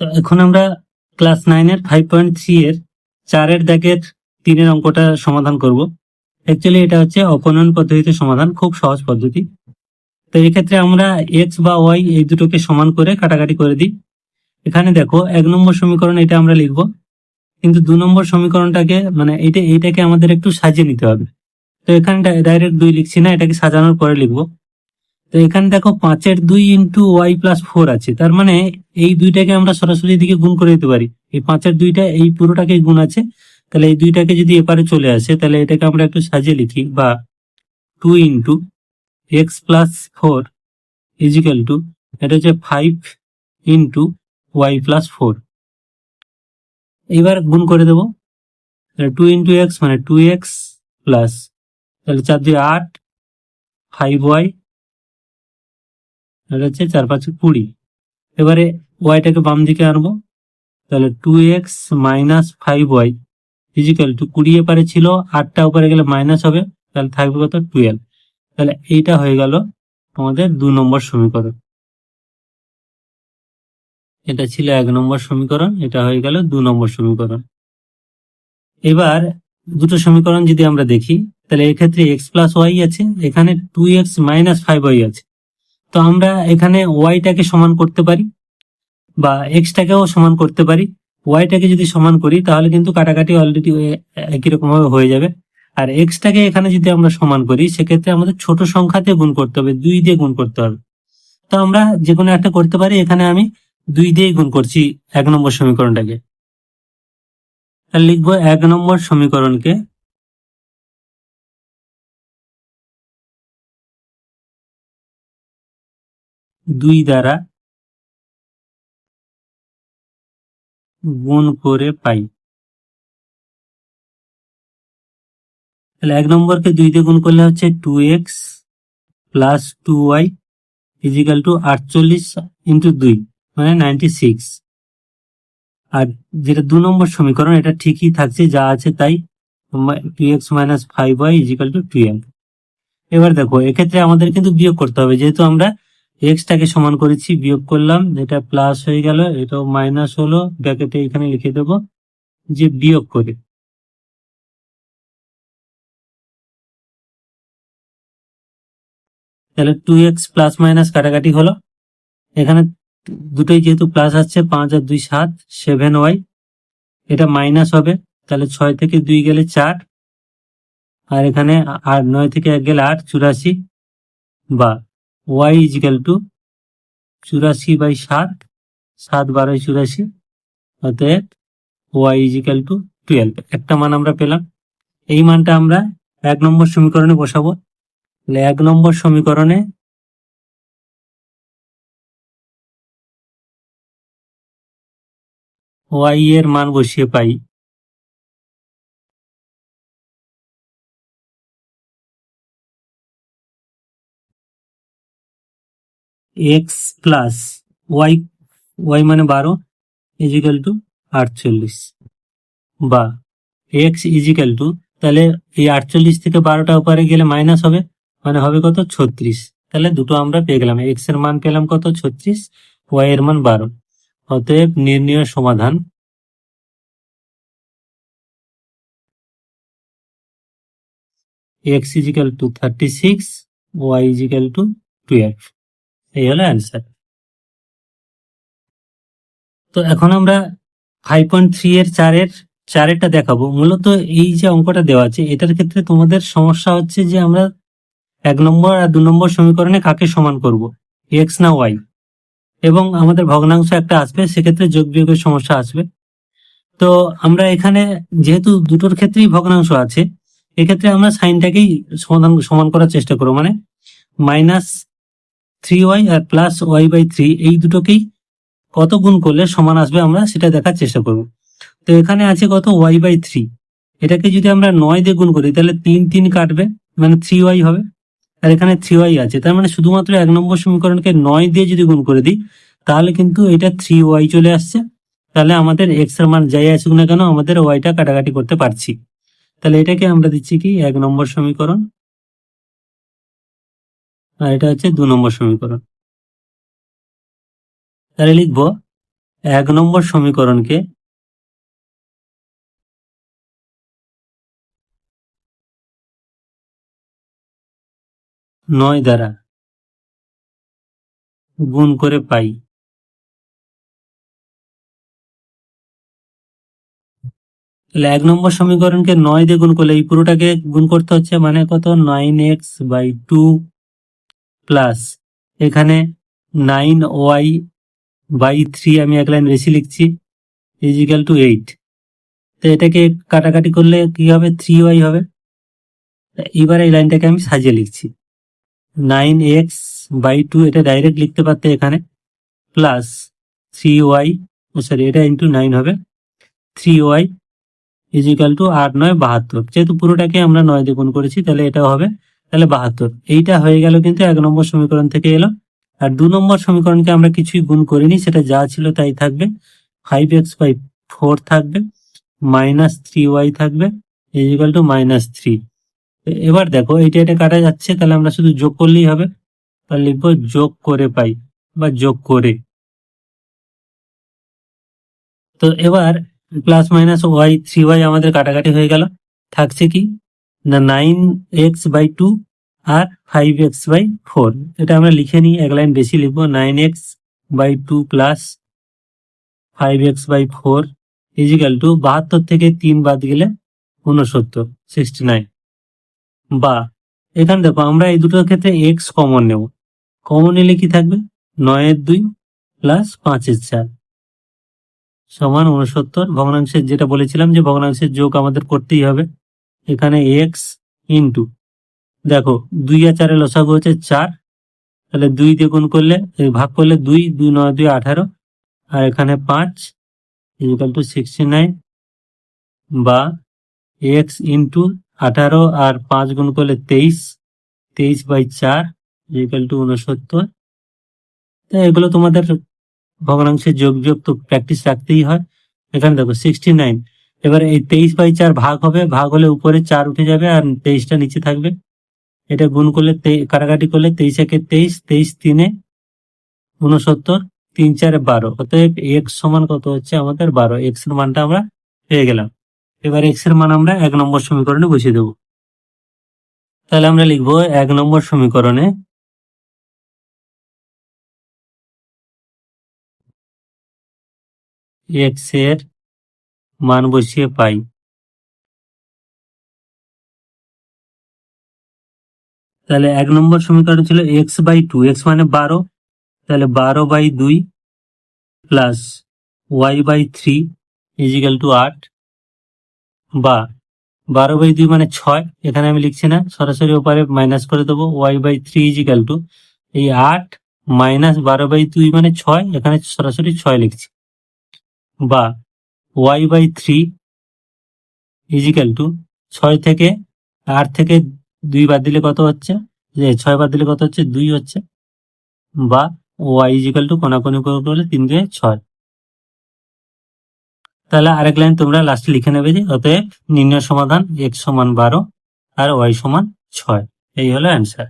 তো এখন আমরা ক্লাস 9-এর 5.3 এর 4-এর দাগের 3-এর অঙ্কটা সমাধান করব। অ্যাকচুয়ালি এটা হচ্ছে অপনয়ন পদ্ধতিতে সমাধান, খুব সহজ পদ্ধতি। তো এক্ষেত্রে আমরা এক্স বা ওয়াই এই দুটোকে সমান করে কাটাকাটি করে দিই। এখানে দেখো 1 নম্বর সমীকরণ এটা আমরা লিখবো, কিন্তু 2 নম্বর সমীকরণটাকে মানে এইটাকে আমাদের একটু সাজিয়ে নিতে হবে। তো এখানে ডাইরেক্ট 2 লিখছি না, এটাকে সাজানোর পরে লিখবো। তো এখানে দেখো 5-এর 2 ইন্টু ওয়াই প্লাস 4 আছে, তার মানে এই দুইটাকে আমরা সরাসরি এদিকে গুণ করে দিতে পারি। এই 5-এর 2টা এই পুরোটাকে গুণ আছে, তাহলে এই দুইটাকে যদি এপারে চলে আসে তাহলে এটাকে আমরা একটু সাজিয়ে লিখি, বা 2 ইন্টু এক্স প্লাস 4 ইজিক্যাল টু, এটা হচ্ছে 5 ইন্টু ওয়াই প্লাস 4। এইবার গুণ করে দেবো, 2 ইন্টু এক্স মানে 2x প্লাস, তাহলে 4 2 8, 5y, এটা হচ্ছে 4 5 20। এবারে ওয়াইটাকে বাম দিকে আনবো, তাহলে 2x minus 5y is equal two 20 এপারে ছিল, 8টা উপরে গেলে মাইনাস হবে, তাহলে থাকবে কত 12। তাহলে এইটা হয়ে গেল আমাদের 2 নম্বর সমীকরণ। এটা ছিল 1 নম্বর সমীকরণ, এটা হয়ে গেল 2 নম্বর সমীকরণ। এবার দুটো সমীকরণ যদি আমরা দেখি, তাহলে এক্ষেত্রে x প্লাস ওয়াই আছে, এখানে 2x মাইনাস 5y আছে। তো আমরা এখানে ওয়াইটাকে সমান করতে পারি বা এক্সটাকেও সমান করতে পারি। ওয়াইটাকে যদি সমান করি তাহলে কিন্তু কাটাকাটি অলরেডি একই রকম ভাবে হয়ে যাবে। আর এক্সটাকে এখানে যদি আমরা সমান করি সেক্ষেত্রে আমাদের ছোট সংখ্যাতে গুণ করতে হবে, 2 দিয়ে গুণ করতে হবে। তো আমরা যে কোনো একটা করতে পারি, এখানে আমি 2 দিয়ে গুণ করছি 1 নম্বর সমীকরণটাকে। তাহলে লিখবো 1 নম্বর সমীকরণকে 2 দ্বারা গুণ করে পাই। তাহলে 1 নম্বরকে 2 দিয়ে গুণ করলে হচ্ছে 2x plus 2y is equal two 48 into 2 মানে 96। আর যেটা 2 নম্বর সমীকরণ এটা ঠিকই থাকছে, যা আছে তাই, 2x minus 5y is equal to 12। এবার দেখো এক্ষেত্রে আমাদের কিন্তু বিয়োগ করতে হবে, যেহেতু আমরা এক্সটাকে সমান করেছি, বিয়োগ করলাম, এটা প্লাস হয়ে গেল, এটাও মাইনাস হলো, ব্র্যাকেটে এখানে লিখে দেবো যে বিয়োগ করে। তাহলে 2x প্লাস মাইনাস কাটাকাটি হলো, এখানে দুটোই যেহেতু প্লাস আসছে, 5 আর 2 7, 7y, এটা মাইনাস হবে, তাহলে 6 থেকে 2 গেলে 4, আর এখানে 8 9 থেকে 1 গেলে 8, 84, বা y ইজিক্যাল টু 84/7, 7 12 84, অতএব y ইজিক্যাল টু 12। একটা মান আমরা পেলাম, এই মানটা আমরা 1 নম্বর সমীকরণে বসাবো। তাহলে 1 নম্বর সমীকরণে y এর মান বসিয়ে পাই x প্লাস y মানে 12 ইজিক্যাল টু 48, বা x ইজিক্যাল টু, তাহলে এই 48 থেকে 12টা উপরে গেলে মাইনাস হবে, মানে হবে কত 36। তাহলে দুটো আমরা পেয়ে গেলাম, x এর মান পেলাম কত 36, y এর মান 12। অতএব নির্ণয় সমাধান x is equal to 36, y is equal to 12। এই হলো অ্যান্সার। তো এখন আমরা 5.3 এর 4-এরটা দেখাবো। মূলত এই যে অঙ্কটা দেওয়া আছে এটার ক্ষেত্রে তোমাদের সমস্যা হচ্ছে যে আমরা 1 নম্বর আর 2 নম্বর সমীকরণে কাকে সমান করব, এক্স না ওয়াই, এবং আমাদের ভগ্নাংশ একটা আসবে, সেক্ষেত্রে যোগ বিয়োগের সমস্যা আসবে। তো আমরা এখানে যেহেতু দুটোর ক্ষেত্রেই ভগ্নাংশ আছে, এক্ষেত্রে আমরা সাইনটাকেই সমান করার চেষ্টা করবো, মানে -3y আর +y/3 এই দুটোকেই কত গুণ করলে সমান আসবে আমরা সেটা দেখার চেষ্টা করব। তো এখানে আছে কত y/3, এটাকে যদি আমরা 9 দিয়ে গুণ করি তাহলে 3 3 কাটবে, মানে 3y হবে। আর এখানে 3y আছে, তার মানে শুধুমাত্র 1 নম্বর সমীকরণকে 9 দিয়ে যদি গুণ করে দিই তাহলে কিন্তু এটা 3y চলে আসছে। তাহলে আমাদের x এর মান যাই আসুক না কেন, আমাদের ওয়াইটা কাটাকাটি করতে পারছি। তাহলে এটাকে আমরা দিচ্ছি কি 1 নম্বর সমীকরণ, আর এটা হচ্ছে 2 নম্বর সমীকরণ। তাহলে লিখবো 1 নম্বর সমীকরণকে 9 দ্বারা গুণ করে পাই। তাহলে 1 নম্বর সমীকরণকে 9 দিয়ে গুণ করলে এই পুরোটাকে গুণ করতে হচ্ছে, মানে কত, 9x/2 প্লাস এখানে 9y/3, আমি এক লাইন বেশি লিখছি, ইজিক্যাল টু 8। তো এটাকে কাটাকাটি করলে কি হবে, 3y হবে। এবার এই লাইনটাকে আমি সাজিয়ে লিখছি, 9x/2, এটা ডাইরেক্ট লিখতে পারতে এখানে, প্লাস 3y, সরি এটা ইন্টু 9 হবে, 3y ইজিক্যাল টু 8 9 72। যেহেতু পুরোটাকে আমরা 9 দিয়ে গুণ করেছি তাহলে এটাও হবে, তাহলে 72। এইটা হয়ে গেল, কিন্তু 1 নম্বর সমীকরণ থেকে এলো। আর 2 নম্বর সমীকরণকে আমরা কিছুই গুণ করিনি, সেটা যা ছিল তাই থাকবে, 5x/4 থাকবে, মাইনাস 3y থাকবে, ইজিক্যাল টু -3। এবার দেখো এটা কাটা যাচ্ছে, তাহলে আমরা শুধু যোগ করলেই হবে, তাহলে লিখবো যোগ করে পাই বা যোগ করে। তো এবার প্লাস মাইনাস ওয়াই 3y আমাদের কাটাকাটি হয়ে গেল, থাকছে কি না 9x/2 আর 5x/4। এটা আমরা লিখে নিই, এক লাইন বেশি লিখবো, 9x/2 plus 5x/4 is equal two 72 থেকে 3 বাদ গেলে 69, 69। বা এখানে দেখো আমরা এই দুটোর ক্ষেত্রে x কমন নেব, কমন নিলে কি থাকবে, 9/2 প্লাস 5/4 সমান 69। ভগ্নাংশের যেটা বলেছিলাম যে ভগ্নাংশের যোগ আমাদের করতেই হবে, এখানে x ইন্টু, দেখো 2 আর 4 এর লসাগু হচ্ছে 4, তাহলে 2 দিয়ে গুণ করলে ভাগ করলে 2, 2 9 2 18, আর এখানে 5 ইকুয়াল টু 69, বা x ইন্টু 18 আর 5 গুণ করলে 23, 23/4 ইকুয়াল টু 69। এগুলো তোমাদের ভগ্নাংশের যোগ তো প্র্যাকটিস রাখতেই হয়। এখানে দেখো 69, এবার এই 23/4 ভাগ হবে, ভাগ হলে উপরে 4 উঠে যাবে আর 23টা নিচে থাকবে। এটা গুণ করলে কাটাকাটি করলে 23 একে 23, 23 3 69, 3 4 12, অতএব এক্স সমান কত হচ্ছে আমাদের 12। এক্স এর মানটা আমরা পেয়ে গেলাম। এবার এক্স এর মান আমরা 1 নম্বর সমীকরণে বসিয়ে দেবো। তাহলে আমরা লিখবো 1 নম্বর সমীকরণে এক্স এর মান বসিয়ে পাই। তাহলে 1 নম্বর সমীকরণ ছিল x/2, এক্স মানে 12, তাহলে 12/2 প্লাস y/3 ইজিক্যাল টু 8, বা 12/2 মানে 6, এখানে আমি লিখছি না, সরাসরি ওপারে মাইনাস করে দেবো, y/3 ইজিক্যাল টু এই 8 মাইনাস 12/2 মানে 6, এখানে সরাসরি 6 লিখছি, বা y/3 ইজিক্যাল টু 6 থেকে 8 থেকে 2 বাদ দিলে কত হচ্ছে, যে 6 বাদ দিলে কত হচ্ছে, 2 হচ্ছে, বা y ইজিক্যাল টু কোনাকুনি করলে 3 2 6। তাহলে আরেক লাইন তোমরা লাস্টে লিখে নেবে যে অতএব নির্ণয় সমাধান x সমান 12 আর y সমান 6। এই হলো অ্যান্সার।